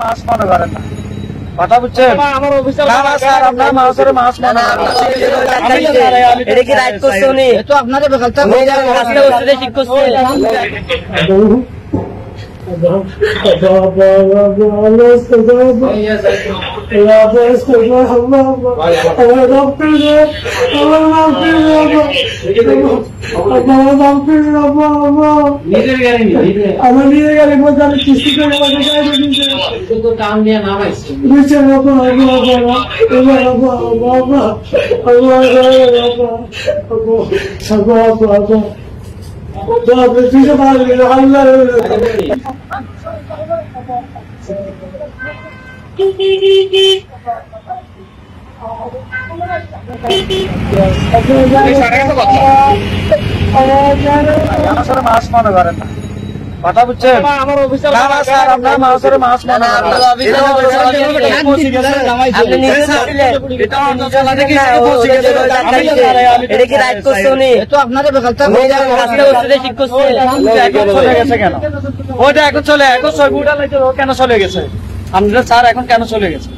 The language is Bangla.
মাছ মনে করেন না কথা বুঝছেন আমার অফিসার না স্যার আপনার মাছের মাছ মনে এটা কি রাইট করছে উনি তো আপনারে বেকালতা হয়ে যাবে রাস্তা ওসে ঠিক করছে আমার নিজের গাড়ি মধ্যে আমি কিস্তি করে টান নিয়ে নামাইছি মাছ মনে করেন না কথা বুঝছেন আমার অফিসার না স্যার আপনার মাছের মাছ মনে এটা কি রাইট করছে উনি তো আপনাদের বেকালতা হয়ে যাবে রাস্তা ওসে ঠিক করছে চলে গেছে কেন ওইটা এখন চলে এখন ছবি উঠা লাগছে কেন চলে গেছে আপনারা স্যার এখন কেন চলে গেছে